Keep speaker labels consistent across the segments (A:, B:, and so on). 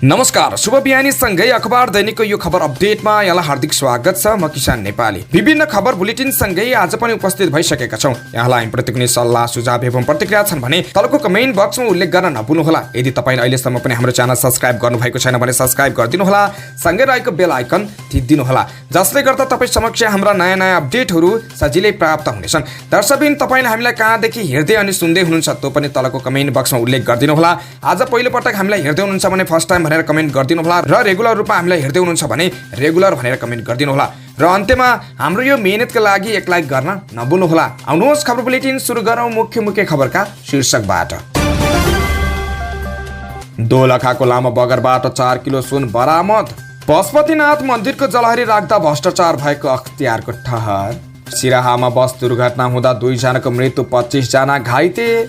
A: नमस्कार, शुभ बिहानी सँगै अखबार दैनिकको यो खबर अपडेटमा यहाँलाई हार्दिक स्वागत छ। म किसान नेपाली। विभिन्न खबर बुलेटिन सँगै आज पनि उपस्थित भइसकेका छौँ। यहाँलाई प्रति कुनै सल्लाह सुझाव एवं प्रतिक्रिया छन् भने तलको कमेन्ट बक्समा उल्लेख गर्न नभुल्नुहोला। यदि तपाईले अहिलेसम्म पनि हाम्रो च्यानल सब्स्क्राइब गर्नुभएको छैन भने सब्स्क्राइब गरिदिनुहोला, सँगै रहेको बेल आइकन थिचिदिनुहोला, जसले गर्दा तपाईँ समक्ष हाम्रा नयाँ नयाँ अपडेटहरू सजिलै प्राप्त हुनेछन्। दर्शकबिन तपाईले हामीलाई कहाँदेखि हेर्दै अनि सुन्दै हुनुहुन्छ त्यो पनि तलको कमेन्ट बक्समा उल्लेख गरिदिनुहोला। आज पहिलो पटक हामीलाई हेर्दै हुनुहुन्छ भने फर्स्ट टाइम भनेर कमेन्ट गरिदिनुहोला र रेगुलर रूपमा हामीलाई हेर्दै हुनुहुन्छ भने रेगुलर भनेर कमेन्ट गरिदिनुहोला र अन्त्यमा हाम्रो यो मेहनतका लागि एक लाइक गर्न नभुल्नुहोला। आउनुहोस् खबर बुलेटिन सुरु गरौँ मुख्य खबरका शीर्षकबाट। दोलखाको लामो बगरबाट 4 किलो सुन बरामद। पशुपतिनाथ मन्दिरको जलहरी राख्दा भ्रष्टाचार भएको अख्तियारको ठहर। सिराहामा बस दुर्घटना हुँदा 2 जनाको मृत्यु, 25 जना घाइते।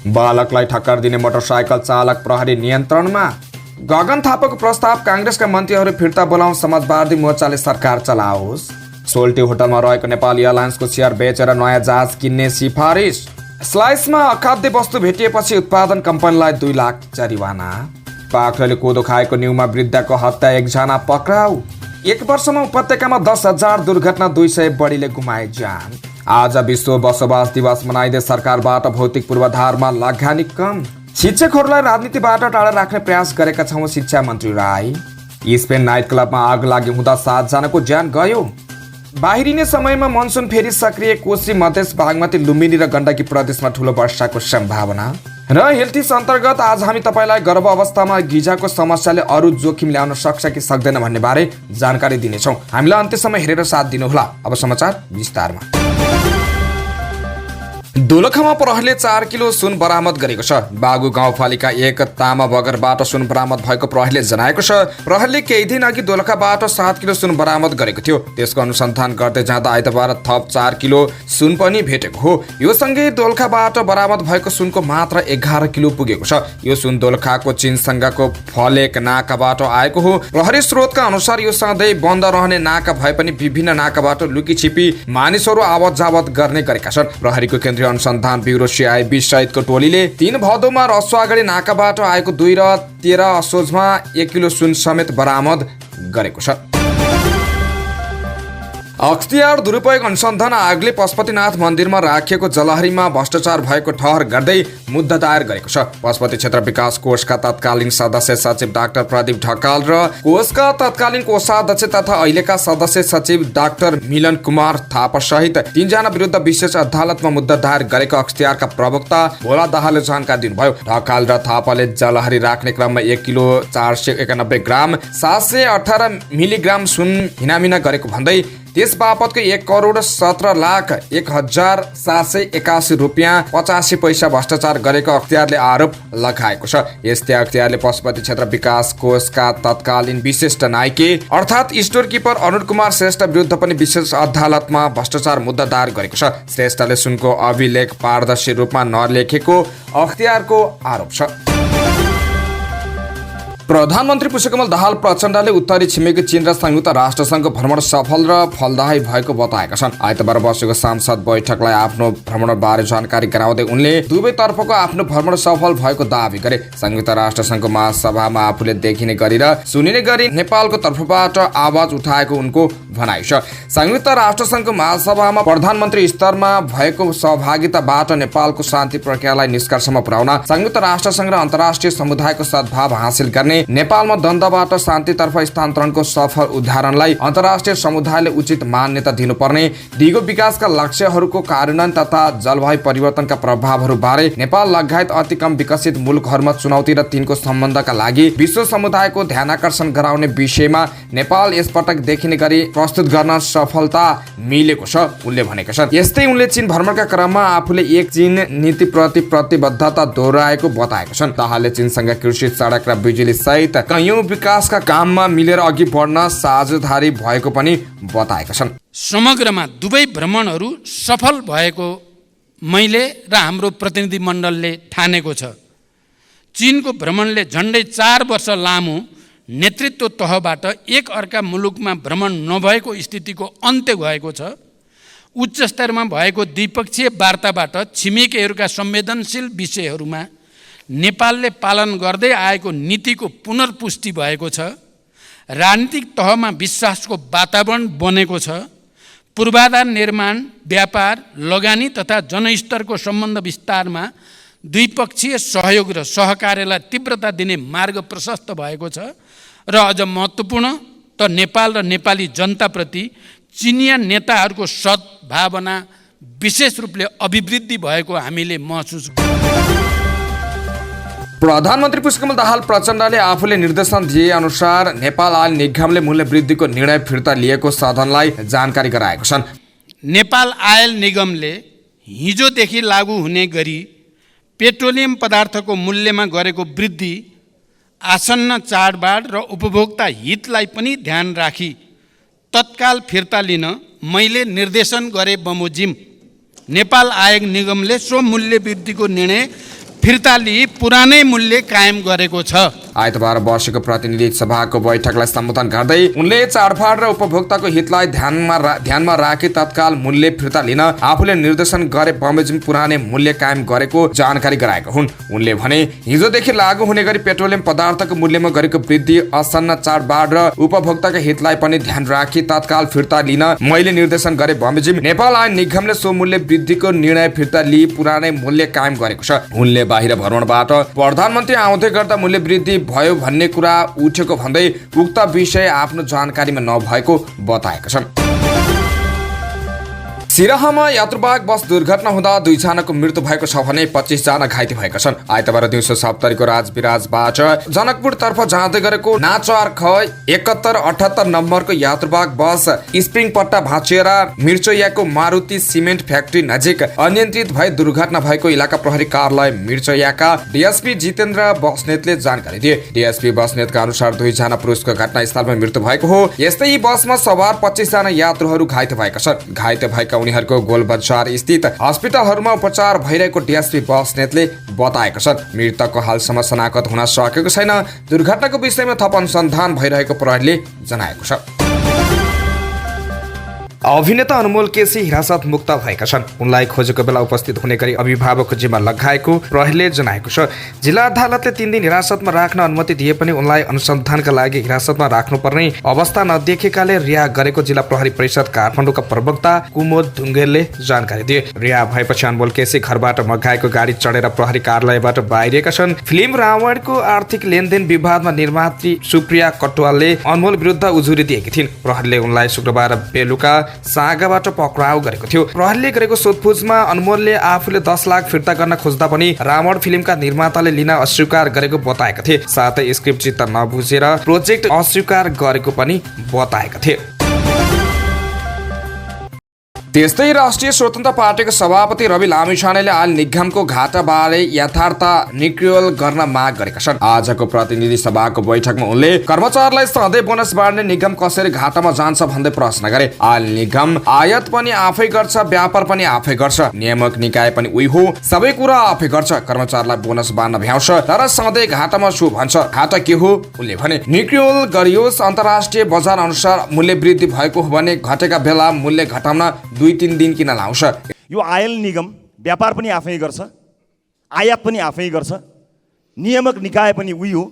A: बालकलाई ठक्कर दिने मोटरसाइकल चालक प्रहरी नियन्त्रणमा। गगन थापाको प्रस्ताव, काङ्ग्रेसका मन्त्रीहरू फिर्ता बोलाउन समाजवादी मोर्चाले सरकार चलाओस्। सोल्टी होटलमा रहेको नेपाली एयरलाइन्सको सेयर बेचेर नयाँ जहाज किन्ने सिफारिस। स्लाइसमा अखाद्य वस्तु भेटिएपछि उत्पादन कम्पनीलाई 2 लाख जरिवाना। पाख्रोले कोदो खाएको न्युमा वृद्धको हत्या, 1 जना पक्राउ। 1 वर्षमा उपत्यकामा 10,000 दुर्घटना, 200 बढीले गुमाए ज्यान। आज विश्व बसोबास दिवस मनाइँदै सरकारबाट भौतिक पूर्वाधारमा लगानी कम। शिक्षकहरूलाई राजनीतिबाट टाढा राख्ने प्रयास गरेका छौँ शिक्षा मन्त्री राई। स्पेन नाइट क्लबमा आग लागि हुँदा 7 जनाको ज्यान गयो। बाहिरिने समयमा मनसुन फेरि सक्रिय, कोशी, मधेस, बागमती, लुम्बिनी र गण्डकी प्रदेशमा ठुलो वर्षाको सम्भावना। र हेल्थिस अन्तर्गत आज हामी तपाईँलाई गर्भ अवस्थामा गिजाको समस्याले अरू जोखिम ल्याउन सक्छ कि सक्दैन भन्ने बारे जानकारी दिनेछौँ। हामीलाई अन्त्यसम्म हेरेर साथ दिनुहोला। अब समाचार विस्तारमा। दोलखामा प्रहरीले 4 किलो सुन बरामद गरेको छ। बागु गाउँपालिका 1 तामा बगरबाट सुन बरामद भएको प्रहरीले जनाएको छ। प्रहरीले केही दिन अघि दोलखाबाट 7 किलो सुन बरामद गरेको थियो। त्यसको अनुसन्धान गर्दै जाँदा आइतबार थप 4 किलो सुन पनि भेटेको हो। यो सँगै दोलखाबाट बरामद भएको सुनको मात्र 11 किलो पुगेको छ। यो सुन दोलखाको चीनसँगको फलेक नाकाबाट आएको हो। प्रहरी स्रोतका अनुसार यो सधैँ बन्द रहने नाका भए पनि विभिन्न नाकाबाट लुकीछिपी मानिसहरू आवत जावत गर्ने गरेका छन्। प्रहरीको केन्द्रीय अनुसन्धान ब्युरो CIB सहितको टोलीले 3 भदौमा रसुवागढी नाकाबाट आएको 2 र 13 असोजमा 1 किलो सुन समेत बरामद गरेको छ। अख्तियार दुरुपयोग अनुसन्धान आयोगले पशुपतिनाथ मन्दिरमा राखिएको जलहरीमा भ्रष्टाचार भएको ठहर गर्दै मुद्दा दायर गरेको छ। पशुपति क्षेत्र विकास कोषका तत्कालीन सदस्य सचिव डाक्टर प्रदीप ढकाल र कोषका तत्कालीन कोषाध्यक्ष तथा अहिलेका सदस्य सचिव डाक्टर मिलन कुमार थापा सहित 3 जना विरुद्ध विशेष अदालतमा मुद्दा दायर गरेको अख्तियारका प्रवक्ता भोला दाहालले जानकारी दिनुभयो। ढकाल र थापाले जलहरी राख्ने क्रममा 1 किलो 491 ग्राम 718 मिलिग्राम सुन हिनामिना गरेको भन्दै त्यस बापतको 1,17,01,781 रुपियाँ 85 पैसा भ्रष्टाचार गरेको अख्तियारले आरोप लगाएको छ। यस्तै अख्तियारले पशुपति क्षेत्र विकास कोषका तत्कालीन विशिष्ट नायके अर्थात् स्टोर किपर अरुण कुमार श्रेष्ठ विरुद्ध पनि विशेष अदालतमा भ्रष्टाचार मुद्दा दायर गरेको छ। श्रेष्ठले सुनको अभिलेख पारदर्शी रूपमा नलेखेको अख्तियारको आरोप छ। प्रधानमन्त्री पुष्पकमल दाहाल प्रचण्डले उत्तरी छिमेकी चीन र संयुक्त राष्ट्रसङ्घको भ्रमण सफल र फलदायी भएको बताएका छन्। आइतबार बसेको सांसद बैठकलाई आफ्नो भ्रमणबारे जानकारी गराउँदै उनले दुवैतर्फको आफ्नो भ्रमण सफल भएको दावी गरे। संयुक्त राष्ट्रसङ्घको महासभामा आफूले देखिने गरी र सुनिने गरी नेपालको तर्फबाट आवाज उठाएको उनको भनाइ छ। संयुक्त राष्ट्रसङ्घको महासभामा प्रधानमन्त्री स्तरमा भएको सहभागिताबाट नेपालको शान्ति प्रक्रियालाई निष्कर्षमा पुर्याउन, संयुक्त राष्ट्रसङ्घ र अन्तर्राष्ट्रिय समुदायको सद्भाव हासिल गर्ने, नेपालमा द्वन्द्वबाट शान्तितर्फ स्थानान्तरणको सफल उदाहरणलाई अन्तर्राष्ट्रिय समुदायले उचित मान्यता दिनुपर्ने, दिगो विकासका लक्ष्यहरूको कार्यान्वयन तथा जलवायु परिवर्तनका प्रभावहरूबारे नेपाल लगायत अति कम विकसित मुलुकहरूमा चुनौती र तिनको सम्बन्धका लागि विश्व समुदायको ध्यानाकर्षण गराउने विषयमा नेपाल यसपटक देखिने गरी प्रस्तुत गर्न सफलता मिलेको छ उनले भनेका छन्। यस्तै उनले चीन भ्रमणका क्रममा आफूले एक चीन नीतिप्रति प्रतिबद्धता दोहोऱ्याएको बताएका छन्। दाहालले चीनसँग कृषि, सडक र बिजुली सहित कयौं विकासका काममा मिलेर अघि बढ्न साझेदारी भएको पनि बताएका छन्।
B: समग्रमा दुवै भ्रमणहरू सफल भएको मैले र हाम्रो प्रतिनिधि मण्डलले ठानेको छ। चीनको भ्रमणले झन्डै 4 वर्ष लामो नेतृत्व तहबाट एक अर्का मुलुकमा भ्रमण नभएको स्थितिको अन्त्य भएको छ। उच्च स्तरमा भएको द्विपक्षीय वार्ताबाट छिमेकीहरूका संवेदनशील विषयहरूमा नेपालले पालन गर्दै आएको नीतिको पुनर्पुष्टि भएको छ। राजनीतिक तहमा विश्वासको वातावरण बनेको छ। पूर्वाधार निर्माण, व्यापार, लगानी तथा जनस्तरको सम्बन्ध विस्तारमा द्विपक्षीय सहयोग र सहकार्यलाई तीव्रता दिने मार्ग प्रशस्त भएको छ। र अझ महत्त्वपूर्ण त नेपाल र नेपाली जनताप्रति चिनिया नेताहरूको सद्भावना विशेष रूपले अभिवृद्धि भएको हामीले महसुस गर्छौँ।
A: प्रधानमन्त्री पुष्पकमल दाहाल प्रचण्डले आफूले निर्देशन दिए अनुसार नेपाल आयल निगमले मूल्य वृद्धिको निर्णय फिर्ता लिएको सदनलाई जानकारी गराएको छन्।
B: नेपाल आयल निगमले हिजोदेखि लागू हुने गरी पेट्रोलियम पदार्थको मूल्यमा गरेको वृद्धि आसन्न चाडबाड र उपभोक्ता हितलाई पनि ध्यान राखी तत्काल फिर्ता लिन मैले निर्देशन गरे बमोजिम नेपाल आयल निगमले सो मूल्य वृद्धिको निर्णय फिर्ता लिई पुरानै मूल्य कायम गरेको छ।
A: आइतबार बसेको प्रतिनिधि सभाको बैठकलाई सम्बोधन गर्दै उनले चाडबाड र उपभोक्ताको हितलाई ध्यानमा राखी तत्काल मूल्य फिर्ता लिन आफूले निर्देशन गरे बमोजिम पुरानै मूल्य कायम गरेको जानकारी गराएका हुन्। उनले भने हिजोदेखि लागू हुने गरी पेट्रोलियम पदार्थको मूल्यमा गरेको वृद्धि आसन्न चाडबाड र उपभोक्ताको हितलाई पनि ध्यान राखी तत्काल फिर्ता लिन मैले निर्देशन गरे बमोजिम नेपाल आयल निगमले सो मूल्य वृद्धिको निर्णय फिर्ता लिई पुरानै मूल्य कायम गरेको छ। उनले बाहिर भ्रमणबाट प्रधानमन्त्री आउँदै गर्दा मूल्य वृद्धि भयो भन्ने कुरा उठेको भन्दै उक्त विषय आफ्नो जानकारीमा नभएको बताएका छन्। सिराहामा यात्रुवाहक बस दुर्घटना हुँदा 2 जनाको मृत्यु भएको छ भने 25 जना घाइते भएका छन्। आइतबार दिउँसो सप्तरीको राजविराजबाट जनकपुरतर्फ जाँदै गरेको नाचर ख 7178 नम्बरको यात्रुवाहक बस स्प्रिङ पट्टा भाँचिएर मिर्चोयाको मारुति सिमेन्ट फ्याक्ट्री नजिक अनियन्त्रित भई दुर्घटना भएको इलाका प्रहरी कार्यालय मिर्चोयाका डीएसपी जितेन्द्र बस्नेतले जानकारी दिए। डीएसपी बस्नेतका अनुसार 2 जना पुरुषको घटनास्थलमा मृत्यु भएको हो। यस्तै बसमा सवार 25 जना यात्रुहरू घाइते भएका छन्। घाइते भएका उनीहरूको गोलबजार स्थित अस्पतालहरूमा उपचार भइरहेको डीएसपी बस्नेतले बताएका छन्। मृतकको हालसम्म शनाखत हुन सकेको छैन। दुर्घटनाको विषयमा थप अनुसन्धान भइरहेको प्रहरीले जनाएको छ। अभिनेता अनमोल केसी हिरासत मुक्त भएका छन्। उनलाई खोजेको बेला उपस्थित हुने गरी अभिभावकको जिम्मा लगाएको प्रहरीले जनाएको छ। जिल्ला अदालतले 3 दिन हिरासतमा राख्न अनुमति दिए पनि उनलाई अनुसन्धानका लागि हिरासतमा राख्नुपर्ने अवस्था नदेखेकाले रिहा गरेको जिल्ला प्रहरी परिषद काठमाडौँका प्रवक्ता कुमोद ढुङ्गेलले जानकारी दिए। रिहा भएपछि अनमोल केसी घरबाट मगाएको गाडी चढेर प्रहरी कार्यालयबाट बाहिरिएका छन्। फिल्म रावणको आर्थिक लेनदेन विवादमा निर्मात्री सुप्रिया कटुवालले अनमोल विरुद्ध उजुरी दिएकी थिइन्। प्रहरीले उनलाई शुक्रबार बेलुका सागाबाट पक्राउ गरेको थियो। प्रहरीले गरेको सोधपुछमा अनमोलले आफूले 10 लाख फिर्ता गर्न खोज्दा पनि रावण फिल्मका निर्माताले लिन अस्वीकार गरेको बताएका थिए। साथै स्क्रिप्ट चित्त नबुझेर प्रोजेक्ट अस्वीकार गरेको पनि बताएका थिए। त्यस्तै राष्ट्रिय स्वतन्त्र पार्टीको सभापति रवि लामिछानेले आयल निगमको घाटाबारे यथार्थ निक्रियोल गर्न माग गरेका छन्। आजको प्रतिनिधि सभाको बैठकमा उनले कर्मचारीलाई सधैँ बोनस बाँड्ने निगम कसरी घाटामा जान्छ भन्दै प्रश्न गरे। आयल निगम आयात पनि आफै गर्छ, व्यापार पनि आफै गर्छ, नियामक निकाय पनि उही हो, सबै कुरा आफै गर्छ। कर्मचारीलाई बोनस बाँड्न भ्याउँछ तर सधैँ घाटामा छु भन्छ। घाटा के हो? उनले भने निक्रियोल गरियोस्। अन्तर्राष्ट्रिय बजार अनुसार मूल्य वृद्धि भएको हो भने घटेका बेला मूल्य घटाउन 2-3 दिन किन लाउँछ?
C: यो आयल निगम व्यापार पनि आफै गर्छ, आयात पनि आफै गर्छ, नियामक निकाय पनि उही हो,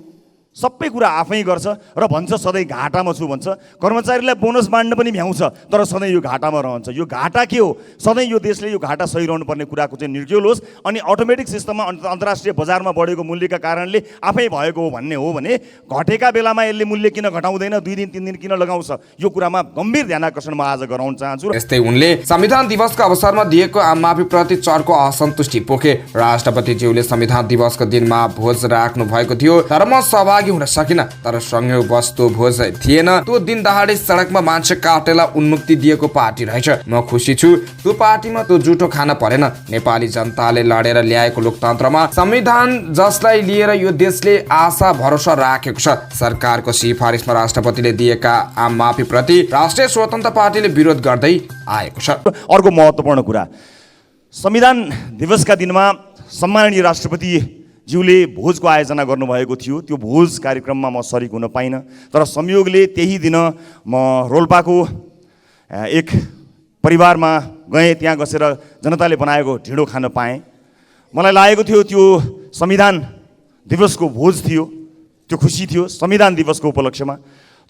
C: सबै कुरा आफै गर्छ र भन्छ सधैँ घाटामा छु भन्छ। कर्मचारीलाई बोनस बाँड्न पनि भ्याउँछ तर सधैँ यो घाटामा रहन्छ। यो घाटा के हो? सधैँ यो देशले यो घाटा सहिरहनु पर्ने कुराको चाहिँ निर्क्युल होस् अनि अटोमेटिक सिस्टममा अन्तर्राष्ट्रिय बजारमा बढेको मूल्यका कारणले आफै भएको हो भन्ने हो भने घटेका बेलामा यसले मूल्य किन घटाउँदैन, 2 दिन 3 दिन किन लगाउँछ? यो कुरामा गम्भीर ध्यानाकर्षण म आज गराउन चाहन्छु।
A: यस्तै उनले संविधान दिवसको अवसरमा दिएको आम माफीप्रति चर्को असन्तुष्टि पोखे। राष्ट्रपतिज्यूले संविधान दिवसको दिनमा भोज राख्नु भएको थियो तर म सहभागी हुन सकिन। तर संयोगवश त्यो भोज थिएन। त्यो दिन दहाडे सडकमा मान्छे काटेला उन्मुक्ति दिएको पार्टी रहेछ। म खुसी छु त्यो पार्टीमा त्यो जुठो खान परेन। नेपाली जनताले लडेर ल्याएको लोकतन्त्रमा संविधान जसलाई लिएर यो देशले आशा भरोसा राखेको छ। सरकारको सिफारिसमा राष्ट्रपतिले दिएका आम माफी प्रति राष्ट्रिय स्वतन्त्र पार्टीले विरोध गर्दै आएको छ।
C: अर्को महत्त्वपूर्ण कुरा, संविधान दिवसका दिनमा सम्माननीय राष्ट्रपति ज्यूले भोजको आयोजना गर्नुभएको थियो। त्यो भोज कार्यक्रममा म सरिक हुन पाइनँ तर संयोगले त्यही दिन म रोल्पाको एक परिवारमा गएँ। त्यहाँ बसेर जनताले बनाएको ढिँडो खान पाएँ। मलाई लागेको थियो त्यो संविधान दिवसको भोज थियो, त्यो खुसी थियो संविधान दिवसको उपलक्ष्यमा।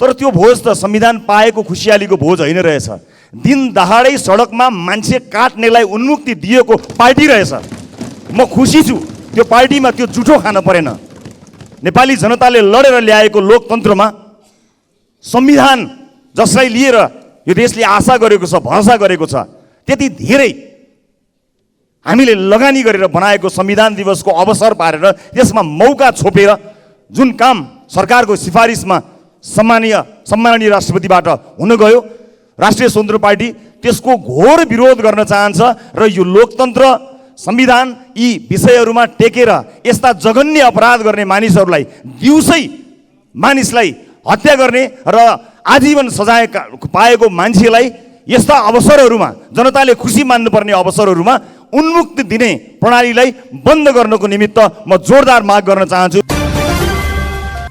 C: तर त्यो भोज त संविधान पाएको खुसियालीको भोज होइन रहेछ। दिन दहाडै सडकमा मान्छे काट्नेलाई उन्मुक्ति दिएको पार्टी रहेछ। म खुसी छु त्यो पार्टीमा त्यो जुठो खान परेन। नेपाली जनताले लडेर ल्याएको लोकतन्त्रमा संविधान जसलाई लिएर यो देशले आशा गरेको छ, भरोसा गरेको छ, त्यति धेरै हामीले लगानी गरेर बनाएको संविधान दिवसको अवसर पारेर यसमा मौका छोपेर जुन काम सरकारको सिफारिसमा सम्माननीय राष्ट्रपतिबाट हुन गयो, राष्ट्रिय स्वतन्त्र पार्टी त्यसको घोर विरोध गर्न चाहन्छ र यो लोकतन्त्र, संविधान यी विषयहरूमा टेकेर यस्ता जघन्य अपराध गर्ने मानिसहरूलाई, दिउँसै मानिसलाई हत्या गर्ने र आजीवन सजाय पाएको मान्छेलाई यस्ता अवसरहरूमा, जनताले खुसी मान्नुपर्ने अवसरहरूमा उन्मुक्ति दिने प्रणालीलाई बन्द गर्नको निमित्त म जोरदार माग गर्न चाहन्छु।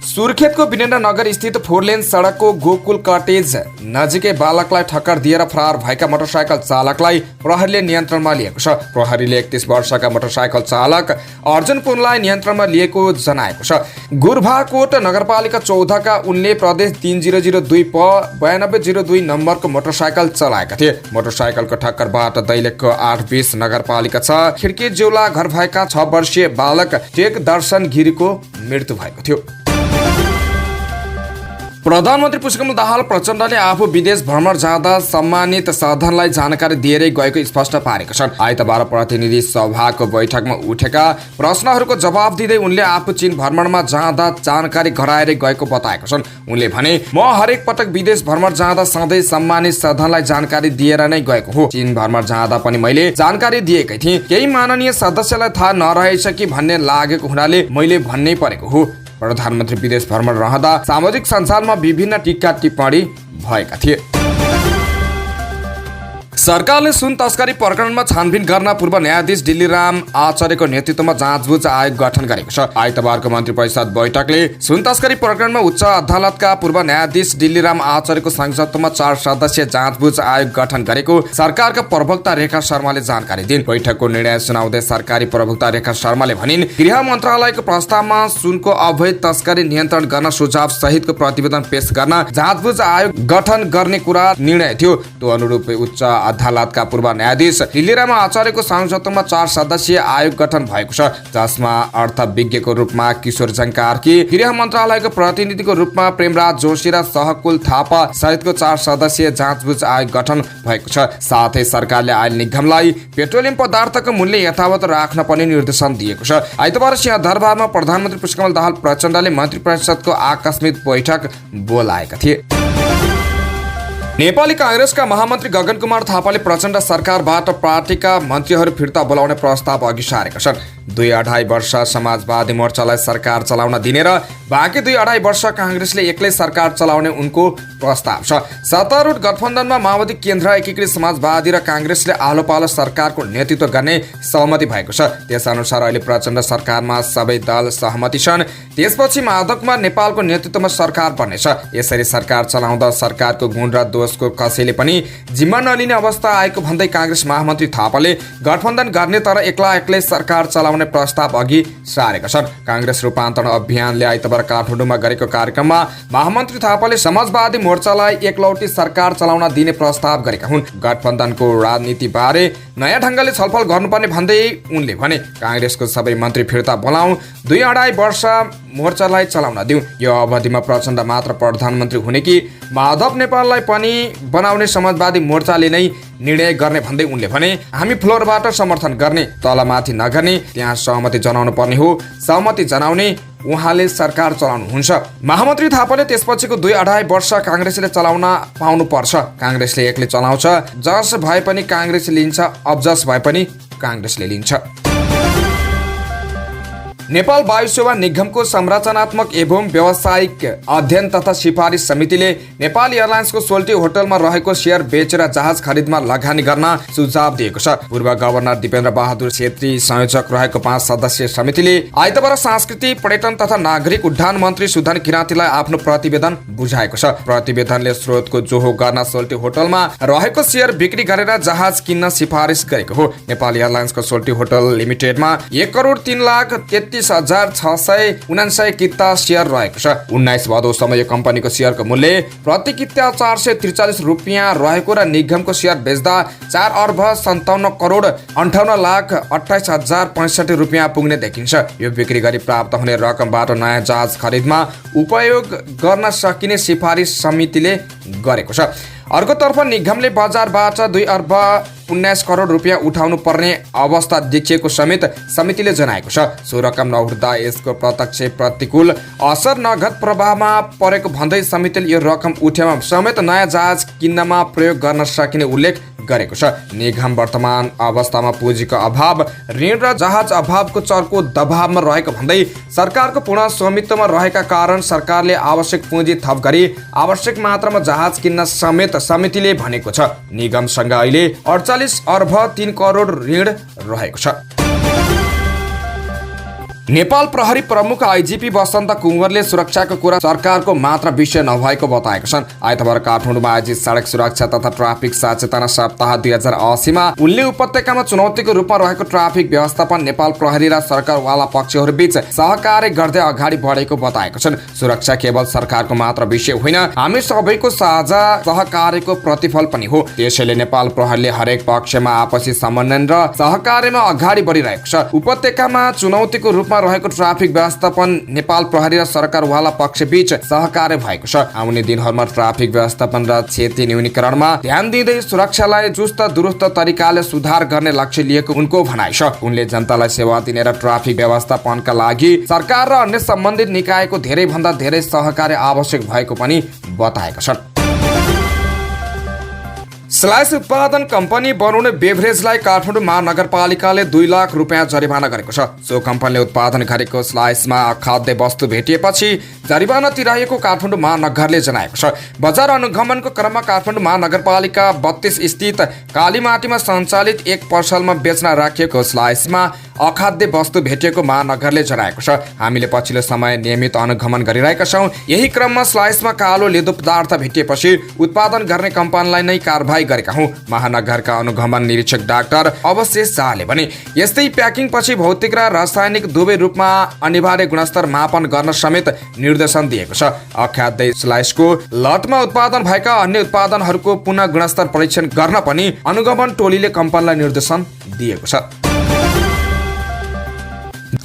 A: सुर्खेतको वीरेन्द्रनगर स्थित फोरलेन सडकको गोकुल कटेज नजिकै बालकलाई ठक्कर दिएर फरार भएका मोटरसाइकल चालकलाई प्रहरीले नियन्त्रणमा लिएको छ। प्रहरीले 31 वर्षका मोटरसाइकल चालक अर्जुन पुनलाई नियन्त्रणमा लिएको जनाएको छ। गुरभाकोट नगरपालिका 14 का उनले प्रदेश 3002 प 9202 नम्बरको मोटरसाइकल चलाएका थिए। मोटरसाइकलको ठक्करबाट दैलेखको 820 नगरपालिका 6 खिड्की जिउला घर भएका 6 वर्षीय बालक टेक दर्शन गिरीको मृत्यु भएको थियो। प्रधानमन्त्री पुष्पकमल दाहाल प्रचण्डले आफू विदेश भ्रमण जाँदा सम्मानित सदनलाई जानकारी दिएरै गएको स्पष्ट पारेका छन्। आइतबार प्रतिनिधि सभाको बैठकमा उठेका प्रश्नहरूको जवाब दिँदै उनले आफू चीन भ्रमणमा जाँदा जानकारी गराएरै गएको बताएका छन्। उनले भने, म हरेक पटक विदेश भ्रमण जाँदा सधैँ सम्मानित सदनलाई जानकारी दिएर नै गएको हो। चीन भ्रमण जाँदा पनि मैले जानकारी दिएकै थिएँ। केही माननीय सदस्यलाई थाहा नरहेछ कि भन्ने लागेको हुनाले मैले भन्नै परेको हो। प्रधानमन्त्री विदेश भ्रमण रहँदा सामाजिक सञ्जालमा विभिन्न टीका टिप्पणी भएका थिए। सरकारले सुन तस्करी प्रकरणमा छानबिन गर्न पूर्व न्यायाधीश डिल्लीराम आचार्यको नेतृत्वमा जाँचबुझ आयोग गठन गरेको छ। आइतबारको मन्त्री परिषद बैठकले सुन तस्करी प्रकरणमा उच्च अदालतका पूर्व न्यायाधीश डिल्लीराम आचार्यको संसदमा 4 सदस्यीय जाँचबुझ आयोग गठन गरेको सरकारका प्रवक्ता रेखा शर्माले जानकारी दिइन्। बैठकको निर्णय सुनाउँदै सरकारी प्रवक्ता रेखा शर्माले भनिन्, गृह मन्त्रालयको प्रस्तावमा सुनको अवैध तस्करी नियन्त्रण गर्न सुझाव सहितको प्रतिवेदन पेश गर्न जाँचबुझ आयोग गठन गर्ने कुरा निर्णय थियो। त्यो अनुरूप उच्च अदालतका पूर्व न्यायाधीश डिल्लीराम आचार्यको संसदमा 4 सदस्यीय आयोग गठन भएको छ, जसमा अर्थविज्ञको रूपमा किशोर जङ्कारकी, गृह मन्त्रालयको प्रतिनिधिको रूपमा प्रेमराज जोशी र सहकुल थापा सहितको 4 सदस्यीय जाँचबुझ आयोग गठन भएको छ। साथै सरकारले आयल निगमलाई पेट्रोलियम पदार्थको मूल्य यथावत राख्न पनि निर्देशन दिएको छ। आइतबार सिंहदरबारमा प्रधानमन्त्री पुष्पकमल दाहाल प्रचण्डले मन्त्री परिषदको आकस्मिक बैठक बोलाएका थिए। नेपाली कांग्रेसका महामन्त्री गगन कुमार थापाले प्रचण्ड सरकारबाट पार्टीका मन्त्रीहरू फिर्ता बोलाउने प्रस्ताव अघि सारेका छन्। 2-2.5 वर्ष समाजवादी मोर्चालाई सरकार चलाउन दिने र बाँकी 2-2.5 वर्ष कांग्रेसले एक्लै सरकार चलाउने उनको प्रस्ताव छ। सत्तारूढ गठबन्धनमा माओवादी केन्द्र, एकीकृत समाजवादी र कांग्रेसले आलो पालो सरकारको नेतृत्व गर्ने सहमति भएको छ। त्यसअनुसार अहिले प्रचण्ड सरकारमा सबै दल सहमति छन्। त्यसपछि माधव कुमार नेपालको नेतृत्वमा सरकार बन्नेछ। यसरी सरकार चलाउँदा सरकारको गुण र दोषको कसैले पनि जिम्मा नलिने अवस्था आएको भन्दै कांग्रेस महामन्त्री थापाले गठबन्धन गर्ने तर एक्लै सरकार चलाउने प्रस्ताव अघि सारेका छन्। कांग्रेस रूपान्तरण अभियानले आइतबार काठमाडौँमा गरेको कार्यक्रममा महामन्त्री थापाले समाजवादी मोर्चालाई एकलौटी सरकार चलाउन दिने प्रस्ताव गरेका हुन्। गठबन्धनको राजनीतिबारे नयाँ ढङ्गले छलफल गर्नुपर्ने भन्दै उनले भने, कांग्रेसको सबै मन्त्री फिर्ता बोलाउँ, 2-2.5 वर्ष मोर्चालाई चलाउन दिउँ। यो अवधिमा प्रचण्ड मात्र प्रधानमन्त्री हुने कि माधव नेपाललाई पनि बनाउने समाजवादी मोर्चाले नै निर्णय गर्ने भन्दै उनले भने, हामी फ्लोरबाट समर्थन गर्ने, तलमाथि नगर्ने, त्यहाँ सहमति जनाउनु पर्ने हो। सहमति जनाउने उहाँले सरकार चलाउनुहुन्छ। महामन्त्री थापाले त्यसपछिको 2-2.5 वर्ष कांग्रेसले चलाउन पाउनु पर्छ। कांग्रेसले एक्लै चलाउँछ, जस भए पनि कांग्रेसले लिन्छ, अब जस भए पनि कांग्रेसले लिन्छ। नेपाल वायु सेवा निगमको संरचनात्मक एवं व्यावसायिक अध्ययन तथा सिफारिस समितिले नेपाल एयरलाइन्सको सोल्टी होटलमा रहेको शेयर बेचेर जहाज खरिदमा लगानी गर्न सुझाव दिएको छ। पूर्व गभर्नर दिपेन्द्र बहादुर छेत्री संयोजक रहेको 5 सदस्यीय समितिले आइतबार संस्कृति, पर्यटन तथा नागरिक उड्डयन मन्त्री सुधन किराँतीलाई आफ्नो प्रतिवेदन बुझाएको छ। प्रतिवेदनले स्रोतको जोहो गर्न सोल्टी होटलमा रहेको शेयर बिक्री गरेर जहाज किन्न सिफारिस गरेको हो। नेपाल एयरलाइन्सको सोल्टी होटल लिमिटेडमा 1,03,33,000 33,659 किता सेयर रहेको छ। 19 भदौसम्म यो कम्पनीको सेयरको मूल्य प्रति किता 443 रुपियाँ रहेको र निगमको सेयर बेच्दा 4,57,58,28,065 रुपियाँ पुग्ने देखिन्छ। यो बिक्री गरी प्राप्त हुने रकमबाट नयाँ जहाज खरिदमा उपयोग गर्न सकिने सिफारिस समितिले गरेको छ। अर्कोतर्फ निगमले बजारबाट 2,19 करोड रुपियाँ उठाउनु पर्ने अवस्था देखिएको समेत समितिले जनाएको छ। सो रकम नउठ्दा यसको प्रत्यक्ष प्रतिकूल असर नगद प्रवाहमा परेको भन्दै समितिले यो रकम उठेमा समेत नयाँ जहाज किन्नमा प्रयोग गर्न सकिने उल्लेख गरेको छ। निगम वर्तमान अवस्थामा पुँजीको अभाव, ऋण र जहाज अभावको चर्को दबावमा रहेको भन्दै सरकारको पूर्ण स्वामित्वमा रहेका कारण सरकारले आवश्यक पुँजी थप गरी आवश्यक मात्रामा जहाज किन्न समेत समितिले भनेको छ। निगमसँग अहिले 48 अर्ब 3 करोड ऋण रहेको छ। नेपाल प्रहरी प्रमुख आइजिपी वसन्त कुँवरले सुरक्षाको कुरा सरकारको मात्र विषय नभएको बताएका छन्। आइतबार काठमाडौँमा आयोजित सडक सुरक्षा तथा ट्राफिक सचेतना सप्ताह 2080मा उनले उपत्यकामा चुनौतीको रूपमा रहेको ट्राफिक व्यवस्थापन नेपाल प्रहरी र सरकारवाला पक्षहरूबीच सहकार्य गर्दै अगाडि बढेको बताएका छन्। सुरक्षा केवल सरकारको मात्र विषय होइन, हामी सबैको साझा सहकार्यको प्रतिफल पनि हो। त्यसैले नेपाल प्रहरीले हरेक पक्षमा आपसी समन्वय र सहकार्यमा अगाडि बढिरहेको छ। उपत्यकामा चुनौतीको रूपमा रहेको ट्राफिक व्यवस्थापन नेपाल प्रहरी र सरकारवाला पक्षबीच सहकार्य भएको छ। आउने दिनहरूमा ट्राफिक व्यवस्थापन र क्षति न्यूनीकरणमा ध्यान दिँदै सुरक्षालाई चुस्त दुरुस्त तरिकाले सुधार गर्ने लक्ष्य लिएको उनको भनाइ छ। उनले जनतालाई सेवा दिने र ट्राफिक व्यवस्थापनका लागि सरकार र अन्य सम्बन्धित निकायको धेरै भन्दा धेरै सहकार्य आवश्यक भएको पनि बताएका छन्। स्लाइस उत्पादन कम्पनी बनाउने बेभरेजलाई काठमाडौँ महानगरपालिकाले 2 लाख रुपियाँ जरिवाना गरेको छ। सो कम्पनीले उत्पादन गरेको स्लाइसमा अखाद्य वस्तु भेटिएपछि जरिवाना तिराएको काठमाडौँ महानगरले जनाएको छ। बजार अनुगमनको क्रममा काठमाडौँ महानगरपालिका 32 स्थित कालीमाटीमा सञ्चालित एक पसलमा बेच्न राखिएको स्लाइसमा अखाद्य वस्तु भेटिएको महानगरले जनाएको छ। हामीले पछिल्लो समय नियमित अनुगमन गरिरहेका छौँ। यही क्रममा स्लाइसमा कालो लेदो पदार्थ भेटिएपछि उत्पादन गर्ने कम्पनीलाई नै कारबाही गरेका हौँ। महानगरका अनुगमन निरीक्षक डाक्टर अवशेष शाहले भने यस्तै प्याकिङ पछि भौतिक र रासायनिक दुवै रूपमा अनिवार्य गुणस्तर मापन गर्न समेत निर्देशन दिएको छ। अखाद्य स्लाइसको लटमा उत्पादन भएका अन्य उत्पादनहरूको पुनः गुणस्तर परीक्षण गर्न पनि अनुगमन टोलीले कम्पनीलाई निर्देशन दिएको छ।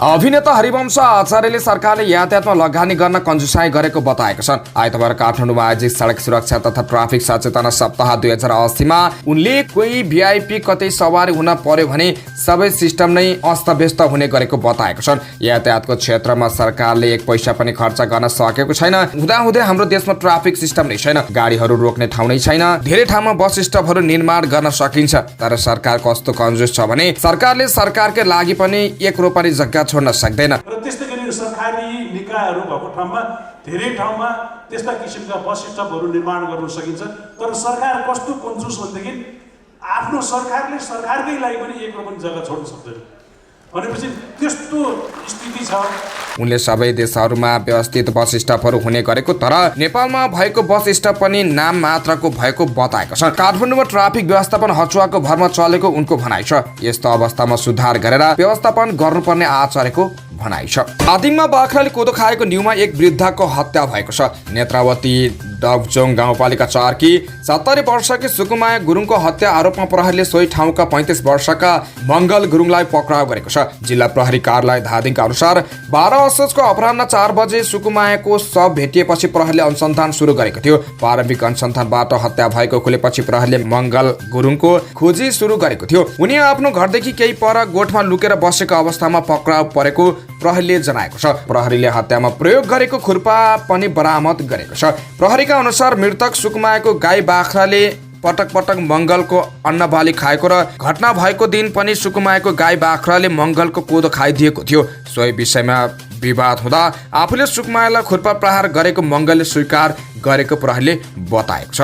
A: अभिनेता हरिवंश आचार्यले सरकारले यातायातमा लगानी गर्न कन्जुसाई गरेको बताएका छन्। आइतबार काठमाडौँमा आयोजित सडक सुरक्षा तथा ट्राफिक सचेतना सप्ताह 2080मा उनले कोही भिआइपी कतै सवारी हुन पर्यो भने सबै सिस्टम नै अस्तव्यस्त हुने गरेको बताएका छन्। यातायातको क्षेत्रमा सरकारले एक पैसा पनि खर्च गर्न सकेको छैन। हुँदाहुँदै हाम्रो देशमा ट्राफिक सिस्टम नै छैन, गाडीहरू रोक्ने ठाउँ नै छैन। धेरै ठाउँमा बस स्टपहरू निर्माण गर्न सकिन्छ, तर सरकार कस्तो कन्जुस छ भने सरकारले सरकारकै लागि पनि 1 रुपैयाँ जग्गा छोड्न सक्दैन।
D: र त्यस्तै गरी सरकारी निकायहरू भएको ठाउँमा धेरै ठाउँमा त्यस्ता किसिमका बस स्टपहरू निर्माण गर्न सकिन्छ, तर सरकार कस्तो कन्जुस भनेदेखि आफ्नो सरकारले सरकारकै लागि पनि 1 रुपैयाँ जग्गा छोड्न सक्दैन भनेपछि त्यस्तो स्थिति छ।
A: उनले सबै देशहरूमा व्यवस्थित बस स्टपहरू हुने गरेको तर नेपालमा भएको बस स्टप पनि नाम मात्रको भएको बताएका छन्। काठमाडौँमा ट्राफिक व्यवस्थापन हचुवाको भरमा चलेको उनको भनाइ छ। यस्तो अवस्थामा सुधार गरेर व्यवस्थापन गर्नुपर्ने आचार्यको भनाइ छ। आदिममा बाख्राले कोदो खाएको न्युमा एक वृद्धको हत्या भएको छ। नेत्रावती डबचोङ गाउँपालिका 4 की 70 वर्षकी सुकुमाया गुरुङको हत्या आरोपमा प्रहरीले सोही ठाउँका 35 वर्षका मङ्गल गुरुङलाई पक्राउ गरेको छ। जिल्ला प्रहरी कार्यालय धादिङका अनुसार 12 असोजको अपराह्न 4 बजे सुकुमायाको शव भेटिएपछि प्रहरीले अनुसन्धान सुरु गरेको थियो। प्रारम्भिक अनुसन्धानबाट हत्या भएको खुलेपछि प्रहरीले मङ्गल गुरुङको खोजी सुरु गरेको थियो। उनी आफ्नो घरदेखि केही पर गोठमा लुकेर बसेको अवस्थामा पक्राउ परेको प्रहरीले जनाएको छ। प्रहरीले हत्यामा प्रयोग गरेको खुर्पा पनि बरामद गरेको छ। प्रहरीका अनुसार मृतक सुकुमायाको गाई बाख्राले पटक पटक मङ्गलको अन्न बाली खाएको र घटना भएको दिन पनि सुकुमायाको गाई बाख्राले मङ्गलको कोदो खाइदिएको थियो। सोही विषयमा विवाद हुँदा आफूले सुकुमायालाई खुर्पा प्रहार गरेको मङ्गलले स्वीकार गरेको प्रहरीले बताएको छ।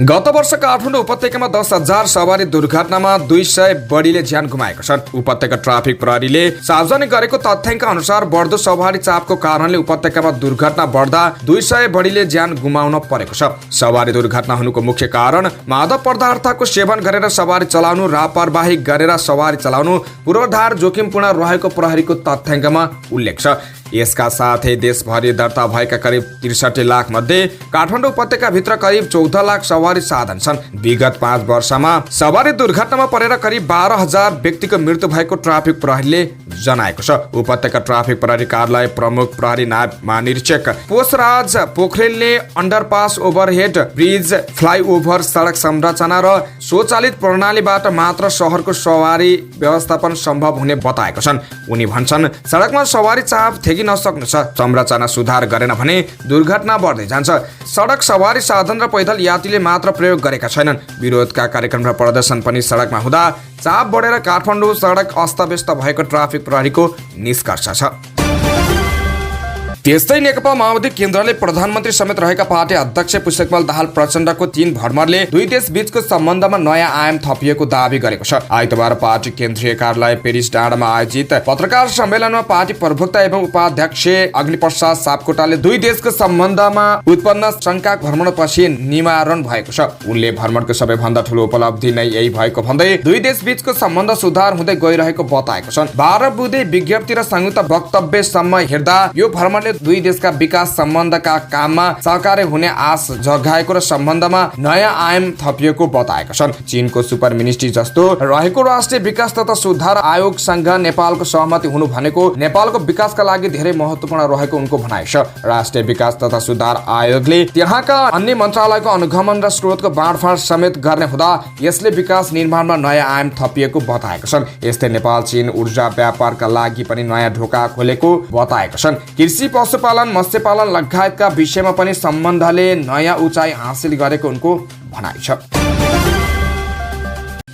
A: गत वर्ष काठमाडौँ उपत्यकामा 10,000 सवारी दुर्घटनामा 200 बढीले ज्यान गुमाएको छन्। उपत्यका ट्राफिक प्रहरीले सार्वजनिक गरेको तथ्याङ्क अनुसार बढ्दो सवारी चापको कारणले उपत्यकामा दुर्घटना बढ्दा 200 बढीले ज्यान गुमाउन परेको छ। सवारी दुर्घटना हुनुको मुख्य कारण मादक पदार्थको सेवन गरेर सवारी चलाउनु, लापरवाही गरेर सवारी चलाउनु, पूर्वाधार जोखिमपूर्ण रहेको प्रहरीको तथ्याङ्कमा उल्लेख छ। यसका साथै देशभरि दर्ता भएका करिब 63 लाख मध्ये काठमाडौँ उपत्यकाभित्र करिब 14 लाख सवारी साधन छन्। विगत 5 वर्षमा सवारी दुर्घटनामा परेर करिब 12,000 व्यक्तिको मृत्यु भएको ट्राफिक प्रहरीले जनाएको छ। उपत्यका ट्राफिक प्रहरी कार्यालय प्रमुख प्रहरी नायब महानिरीक्षक Poshraj पोखरेलले underpass, overhead bridge, flyover, सडक संरचना र स्वचालित प्रणालीबाट मात्र शहरको सवारी व्यवस्थापन सम्भव हुने बताएको छन्। उनी भन्छन्, सडकमा सवारी चाप नसक्नु छ। संरचना सुधार गरेन भने दुर्घटना बढ्दै जान्छ। सडक सवारी साधन र पैदल यात्रीले मात्र प्रयोग गरेका छैनन्। विरोधका कार्यक्रम र प्रदर्शन पनि सडकमा हुँदा चाप बढेर काठमाडौँ सडक अस्तव्यस्त भएको ट्राफिक प्रहरीको निष्कर्ष छ। त्यस्तै नेकपा माओवादी केन्द्रले प्रधानमन्त्री समेत रहेका पार्टी अध्यक्ष पुष्पकमल दाहाल प्रचण्डको चीन भ्रमणले दुई देश बीचको सम्बन्धमा नयाँ आयाम थपिएको दावी गरेको छ। आइतबार पार्टी केन्द्रीय कार्यालय पेरिस डाँडामा आयोजित पत्रकार सम्मेलनमा पार्टी प्रवक्ता एवं उपाध्यक्ष अग्निप्रसाद सापकोटाले दुई देशको सम्बन्धमा उत्पन्न शंका भ्रमणपछि निवारण भएको छ। उनले भ्रमणको सबैभन्दा ठूलो उपलब्धि नै यही भएको भन्दै दुई देश बीचको सम्बन्ध सुधार हुँदै गइरहेको बताएको छन्। 12 बुँदे विज्ञप्ति र संयुक्त वक्तव्यसम्म हेर्दा यो भ्रमणले दुई देशका विकास सम्बन्धका काममा सहकार्य हुने आश जगाएको र सम्बन्धमा नयाँ आयाम थपिएको बताएका छन्। चीनको सुपर मिनिस्ट्री जस्तो रहेको राष्ट्रिय विकास तथा सुधार आयोगसँग नेपालको सहमति हुनु भनेको नेपालको विकासका लागि धेरै महत्त्वपूर्ण रहेको उनको भनाइ छ। राष्ट्रिय विकास तथा सुधार आयोगले त्यहाँका अन्य मन्त्रालयको अनुगमन र स्रोतको बाँडफाँड समेत गर्ने हुँदा यसले विकास निर्माणमा नयाँ आयाम थपिएको बताएका छन्। यस्तै नेपाल चीन ऊर्जा व्यापारका लागि पनि नयाँ ढोका खोलेको बताएका छन्। कृषि, पशुपालन, मत्स्यपालन लगायतका विषयमा पनि सम्बन्धले नयाँ उचाइ हासिल गरेको उनको भनाइ छ।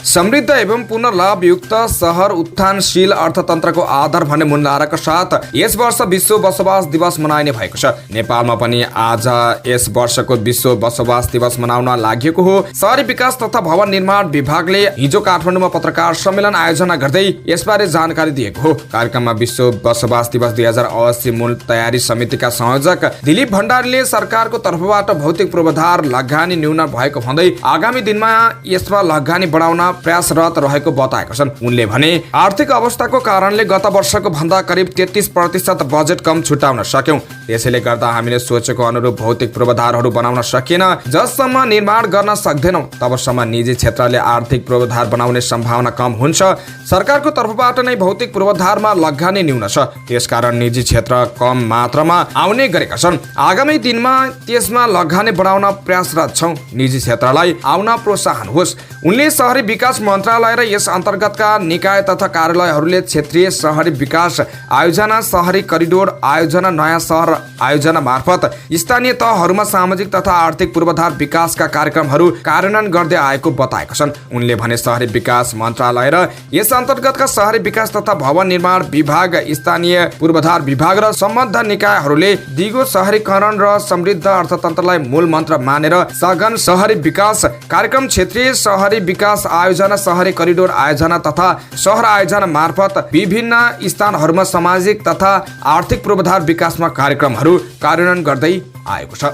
A: समृद्ध एवं पुनर्लाभयुक्त सहर उत्थानशील अर्थतन्त्रको आधार भन्ने मुनाराका साथ यस वर्ष विश्व बसोबास दिवस मनाइने भएको छ। नेपालमा पनि आज यस वर्षको विश्व बसोबास दिवस मनाउन लागि हो। शहरी विकास तथा भवन निर्माण विभागले हिजो काठमाडौँमा पत्रकार सम्मेलन आयोजना गर्दै यसबारे जानकारी दिएको हो। कार्यक्रममा विश्व बसोबास दिवस 2080 मूल तयारी समितिका संयोजक दिलीप भण्डारीले सरकारको तर्फबाट भौतिक पूर्वाधार लगानी न्यून भएको भन्दै आगामी दिनमा यसमा लगानी बढाउन प्रयासरत रहेको बताएका छन्। उनले भने आर्थिक अवस्थाको कारणले गत वर्षको भन्दा करिब 33% बजेट कम छुटाउन सक्यौं। त्यसैले गर्दा हामीले सोचेको अनुरूप भौतिक पूर्वाधारहरू बनाउन सकिएन। जससम्म निर्माण गर्न सक्दैनौं तबसम्म निजी क्षेत्रले आर्थिक पूर्वाधार बनाउने सम्भावना कम हुन्छ। सरकारको तर्फबाट नै भौतिक पूर्वाधारमा लगानी न्यून छ, त्यसकारण निजी क्षेत्र कम मात्रामा आउने गरेका छन्। आगामी दिनमा त्यसमा लगानी बढाउन प्रयासरत छौं। निजी क्षेत्रलाई आउन प्रोत्साहन होस्। उनले शहरी विकास मन्त्रालय र यस अन्तर्गतका निकाय तथा कार्यालयहरूले क्षेत्रीय शहरी विकास आयोजना, शहरी करिडोर आयोजना, नयाँ सहर आयोजना मार्फत स्थानीय तहहरूमा सामाजिक तथा आर्थिक पूर्वाधार विकासका कार्यक्रमहरू कार्यान्वयन गर्दै आएको बताएका छन्। उनले भने शहरी विकास मन्त्रालय र यस अन्तर्गतका शहरी विकास तथा भवन निर्माण विभाग, स्थानीय पूर्वाधार विभाग र सम्बद्ध निकायहरूले दिगो शहरीकरण र समृद्ध अर्थतन्त्रलाई मूल मन्त्र मानेर सघन शहरी विकास कार्यक्रम, क्षेत्रीय शहरी विकास आयोजना, शहरी करिडोर आयोजना तथा सहर आयोजना मार्फत विभिन्न स्थानहरूमा सामाजिक तथा आर्थिक पूर्वाधार विकासमा कार्यक्रमहरू कार्यान्वयन गर्दै आएको छ।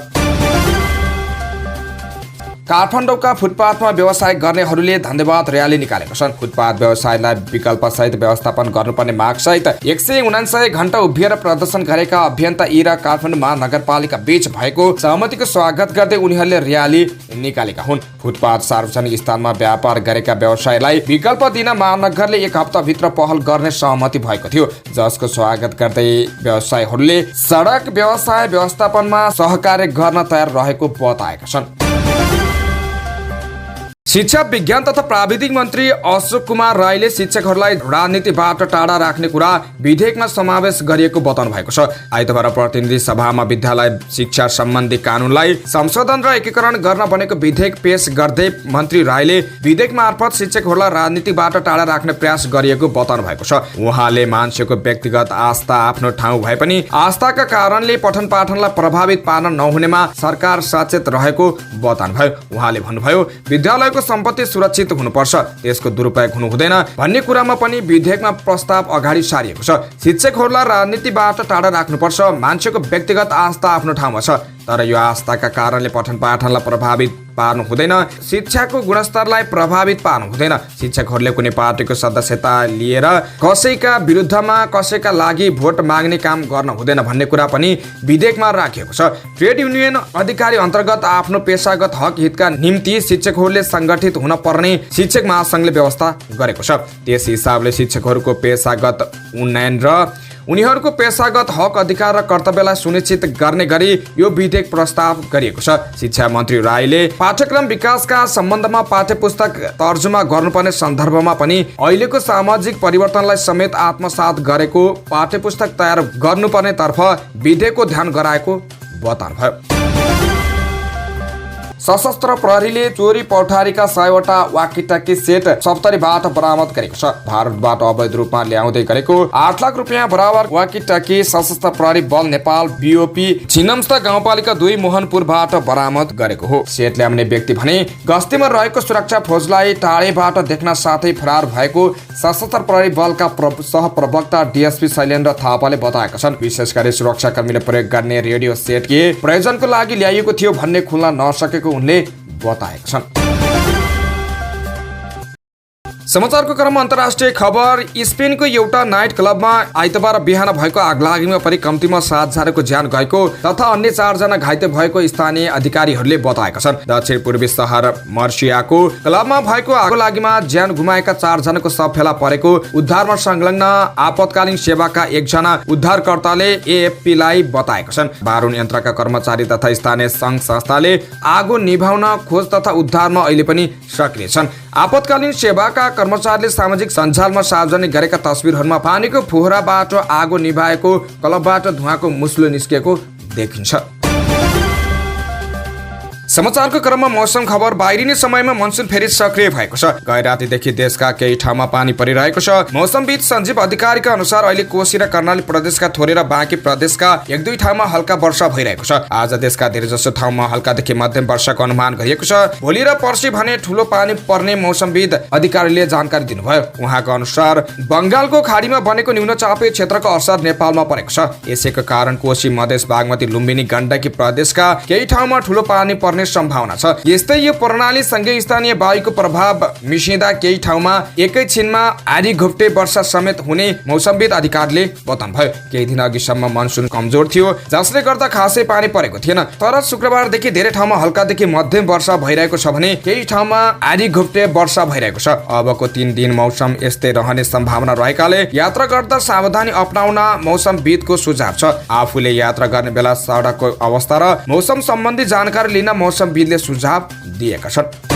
A: काठमाडौँका फुटपाथमा व्यवसाय गर्नेहरूले धन्यवाद र्याली निकालेका छन्। फुटपाथ व्यवसायलाई विकल्पसहित व्यवस्थापन गर्नुपर्ने मागसहित 149 घण्टा उभिएर प्रदर्शन गरेका अभियन्ता ई र काठमाडौँ महानगरपालिका बीच भएको सहमतिको स्वागत गर्दै उनीहरूले र्याली निकालेका हुन्। फुटपाथ सार्वजनिक स्थानमा व्यापार गरेका व्यवसायलाई विकल्प दिन महानगरले 1 हप्ताभित्र पहल गर्ने सहमति भएको थियो, जसको स्वागत गर्दै व्यवसायीहरूले सडक व्यवसाय व्यवस्थापनमा सहकार्य गर्न तयार रहेको बताएका छन्। शिक्षा विज्ञान तथा प्राविधिक मन्त्री अशोक कुमार राईले शिक्षकहरूलाई राजनीतिबाट टाढा राख्ने कुरा विधेयकमा समावेश गरिएको बताउनु भएको छ। आइतबार प्रतिनिधि सभामा विद्यालय शिक्षा सम्बन्धी कानूनलाई संशोधन र एकीकरण गर्न बनेको विधेयक पेश गर्दै मन्त्री राईले विधेयक मार्फत शिक्षकहरूलाई राजनीतिबाट टाढा राख्ने प्रयास गरिएको बताउनु भएको छ। उहाँले मान्छेको व्यक्तिगत आस्था आफ्नो ठाउँ भए पनि आस्थाका कारणले पठन पाठनलाई प्रभावित पार्न नहुनेमा सरकार सचेत रहेको बताउनुभयो। उहाँले भन्नुभयो, विद्यालयको सम्पत्ति सुरक्षित हुनुपर्छ, त्यसको दुरुपयोग हुनु हुँदैन भन्ने कुरामा पनि विधेयकमा प्रस्ताव अगाडि सारिएको छ। शिक्षकहरूलाई राजनीतिबाट टाढा राख्नुपर्छ, मान्छेको व्यक्तिगत आस्था आफ्नो ठाउँमा छ, तर यो आस्थाका कारणले पठन पाठनलाई प्रभावित पार्नु हुँदैन, शिक्षाको गुणस्तरलाई प्रभावित पार्नु हुँदैन। शिक्षकहरूले कुनै पार्टीको सदस्यता लिएर कसैका विरुद्धमा कसैका लागि भोट माग्ने काम गर्न हुँदैन भन्ने कुरा पनि विधेयकमा राखिएको छ। ट्रेड युनियन अधिकारी अन्तर्गत आफ्नो पेशागत हक हितका निम्ति शिक्षकहरूले सङ्गठित हुन पर्ने शिक्षक महासङ्घले व्यवस्था गरेको छ। त्यस हिसाबले शिक्षकहरूको पेशागत उन्नयन र उनीहरूको पेशागत हक अधिकार र कर्तव्यलाई सुनिश्चित गर्ने गरी यो विधेयक प्रस्ताव गरिएको छ। शिक्षा मन्त्री राईले पाठ्यक्रम विकासका सम्बन्धमा पाठ्यपुस्तक तर्जुमा गर्नुपर्ने सन्दर्भमा पनि अहिलेको सामाजिक परिवर्तनलाई समेत आत्मसात गरेको पाठ्यपुस्तक तयार गर्नुपर्ने तर्फ विधेयकको ध्यान गराएको बताउनुभयो। सशस्त्र प्रहरीले चोरी पौठारीका 100वटा वाकिटाकी सेट सप्तरीबाट बरामद गरेको छ। भारतबाट अवैध रूपमा ल्याउँदै गरेको 8 लाख रुपियाँ बराबर वाकिटाकी सशस्त्र प्रहरी बल नेपाल बीओपी छिनमस्ता गाउँपालिका 2 मोहनपुरबाट बरामद गरेको हो। सेट ल्याउने व्यक्ति भने गस्तीमा रहेको सुरक्षा फौजलाई टाढेबाट देख्न साथै फरार भएको सशस्त्र प्रहरी बलका सहप्रवक्ता डीएसपी शैलेन्द्र थापाले बताएका छन्। विशेष गरी सुरक्षाकर्मीले प्रयोग गर्ने रेडियो सेट के प्रयोजनको लागि ल्याइएको थियो भन्ने खुल्न नसकेको उनले बताएका छन्। समाचारको क्रममा अन्तर्राष्ट्रिय खबर। स्पेनको एउटा नाइट क्लबमा आइतबार बिहान भएको आगलागीमा परि कम्तीमा 7 जनाको ज्यान गएको तथा अन्य 4 जना घाइते भएको स्थानीय अधिकारीहरूले बताएका छन्। दक्षिण पूर्वी शहर मर्सियाको क्लबमा भएको आगलागीमा ज्यान गुमाएका 4 जनाको शव फेला परेको उद्धारमा संलग्न आपतकालीन सेवाका 1 जना उद्धारकर्ताले एएफपीलाई बताएका छन्। बारुण यन्त्रका कर्मचारी तथा स्थानीय सङ्घ संस्थाले आगो निभाउन खोज तथा उद्धारमा अहिले पनि सक्रिय छन्। आपतकालीन सेवाका कर्मचारीले सामाजिक सञ्जालमा सार्वजनिक गरेका तस्बिरहरूमा पानीको फोहराबाट आगो निभाएको क्लबबाट धुवाँको मुस्लो निस्केको देखिन्छ। समाचारको क्रममा मौसम खबर। बाहिरिने समयमा मनसुन फेरि सक्रिय भएको छ। गैरातीदेखि देशका केही ठाउँमा पानी परिरहेको छ। मौसमविद सञ्जीव अधिकारीका अनुसार अहिले कोशी र कर्णाली प्रदेशका थोरै र बाँकी प्रदेशका 1-2 ठाउँमा हल्का वर्षा भइरहेको छ। आज देशका धेरैजसो ठाउँमा हल्कादेखि मध्यम वर्षाको अनुमान गरिएको छ। भोलि र पर्सि भने ठूलो पानी पर्ने मौसमविद अधिकारीले जानकारी दिनुभयो। उहाँको अनुसार बंगालको खाडीमा बनेको न्यूनचापीय क्षेत्रको असर नेपालमा परेको छ। यसैको कारण कोशी, मधेस, बागमती, लुम्बिनी, गण्डकी प्रदेशका केही ठाउँमा ठूलो पानी पर्ने सम्भावना छ। यस्तै यो प्रणाली सँगै स्थानीय वायुको प्रभाव मिसिँदा केही ठाउँमा एकैछिनमा आधी घोप्टे वर्षा समेत हुने मौसमविद अधिकारीले बताउनुभयो। केही दिन अघिसम्म मनसुन कमजोर थियो, जसले गर्दा खासै पानी परेको थिएन, तर शुक्रबारदेखि धेरै ठाउँमा हल्कादेखि मध्यम वर्षा भइरहेको छ भने केही ठाउँमा आधी घोप्टे वर्षा भइरहेको छ। अबको 3 दिन मौसम यस्तै रहने सम्भावना रहेकाले यात्रा गर्दा सावधानी अपनाउन मौसमविदको सुझाव छ। आफूले यात्रा गर्ने बेला सडकको अवस्था र मौसम सम्बन्धी जानकारी लिन मौसमविदले सुझाव दिएका छन्।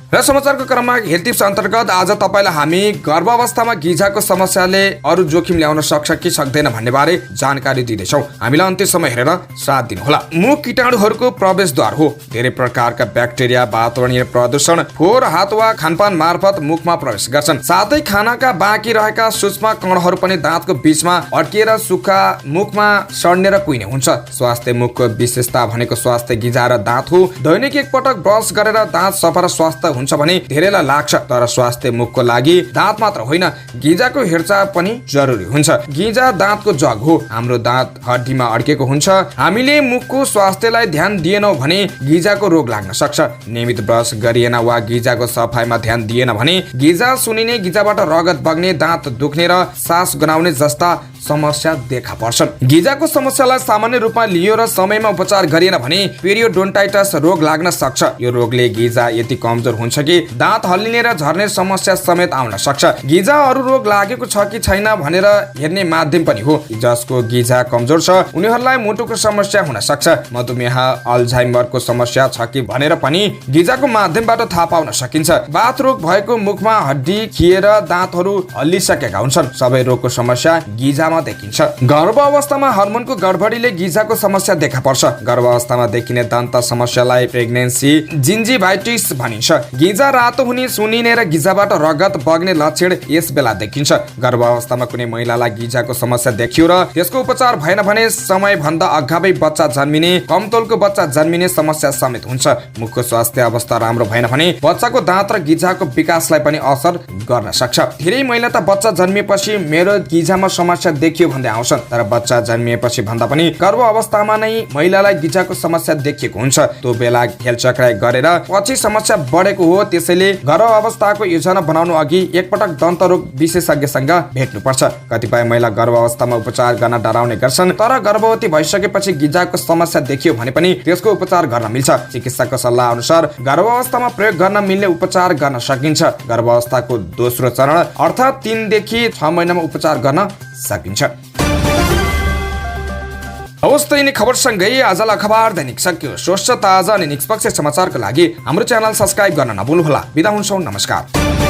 A: र समाचारको क्रममा हेल्थ टिप्स अन्तर्गत आज तपाईलाई हामी गर्भावस्थामा गिजाको समस्याले अरू जोखिम ल्याउन सक्छ कि सक्दैन भन्ने बारे जानकारी दिँदैछौँ। हामीलाई अन्त्यसम्म हेरेर साथ दिनुहोला। मुख कीटाणुहरूको प्रवेशद्वार हो। धेरै प्रकारका ब्याक्टेरिया, वातावरणीय प्रदूषण, फोहोर, हात वा खानपान मार्फत मुखमा प्रवेश गर्छन्। साथै खानाका बाँकी रहेका सूक्ष्म कणहरू पनि दाँतको बीचमा अड्किएर सुक्खा मुखमा सड्ने र कुहिने हुन्छ। स्वास्थ्य मुखको विशेषता भनेको स्वास्थ्य गिजा र दाँत हो। दैनिक एकपटक ब्रस गरेर दाँत सफा र स्वास्थ्य हुन्छ भने धेरैलाई लाग्छ, तर स्वास्थ्य मुखको लागि दाँत मात्र होइन, गिजाको हेरचाह पनि जरुरी हुन्छ। गिजा दाँतको जग हो। हाम्रो दाँत हड्डीमा अड्केको हुन्छ। हामीले मुखको स्वास्थ्यलाई ध्यान दिएनौँ भने गिजाको रोग लाग्न सक्छ। नियमित ब्रस गरिएन वा गिजाको सफाइमा ध्यान दिएन भने गिजा सुनिने, गिजाबाट रगत बग्ने, दाँत दुख्ने र सास गनाउने जस्ता समस्या देखा पर्छन्। गिजाको समस्यालाई सामान्य रूपमा लियो र समयमा उपचार गरिएन भने पेरियोडोन्टाइटिस रोग लाग्न सक्छ। यो रोगले गिजा यति कमजोर हुन्छ कि दाँत हल्लिने र झर्ने समस्या समेत आउन सक्छ। गिजा अरू रोग लागेको छ कि छैन भनेर हेर्ने माध्यम पनि हो। जसको गिजा कमजोर छ उनीहरूलाई मुटुको समस्या हुन सक्छ। मधुमेह, अल्झाइमरको समस्या छ कि भनेर पनि गिजाको माध्यमबाट थाहा पाउन सकिन्छ। बाथ रोग भएको मुखमा हड्डी खिएर दाँतहरू हल्लिसकेका हुन्छन्। सबै रोगको समस्या गिजामा देखिन्छ। गर्भ अवस्थामा हर्मोनको गडबडीले गिजाको समस्या देखा पर्छ। गर्भ अवस्थामा देखिने दन्त समस्यालाई प्रेग्नेन्सी जिन्जिभाइटिस भनिन्छ। गिजा रातो हुने, सुनिने र गिजाबाट रगत बग्ने लक्षण यस बेला देखिन्छ। गर्भ अवस्थामा कुनै महिलालाई गिजाको समस्या देखियो र त्यसको उपचार भएन भने समयभन्दा अगावै बच्चा जन्मिने, कमतौलको बच्चा जन्मिने समस्या समेत हुन्छ। मुखको स्वास्थ्य अवस्था राम्रो भएन भने बच्चाको दाँत र गिजाको विकासलाई पनि असर गर्न सक्छ। धेरै महिला त बच्चा जन्मिएपछि मेरो गिजामा समस्या देखियो भन्दै आउँछन्, तर बच्चा जन्मिएपछि भन्दा पनि गर्भ अवस्थामा नै महिलालाई गिजाको समस्या देखिएको हुन्छ। त्यो बेला हेलचक्राइ गरेर पछि समस्या बढेको हो। त्यसैले गर्भ अवस्थाको योजना बनाउनु अघि एकपटक दन्तरोग विशेषज्ञसँग भेट्नुपर्छ। कतिपय महिला गर्भ अवस्थामा उपचार गर्न डराउने गर्छन्, तर गर्भवती भइसकेपछि गिजाको समस्या देखियो भने पनि त्यसको उपचार गर्न मिल्छ। चिकित्सकको सल्लाह अनुसार गर्भ अवस्थामा प्रयोग गर्न मिल्ने उपचार गर्न सकिन्छ। गर्भ अवस्थाको दोस्रो चरण अर्थात् 3 देखि 6 महिनामा उपचार गर्न सकिन्छ। हवस् त यिनी खबरसँगै आजलाई अखबार दैनिक सक्यो। स्वच्छ, ताजा अनि निष्पक्ष समाचारको लागि हाम्रो च्यानल सब्स्क्राइब गर्न नभुल्नुहोला। बिदा हुन्छौँ, नमस्कार।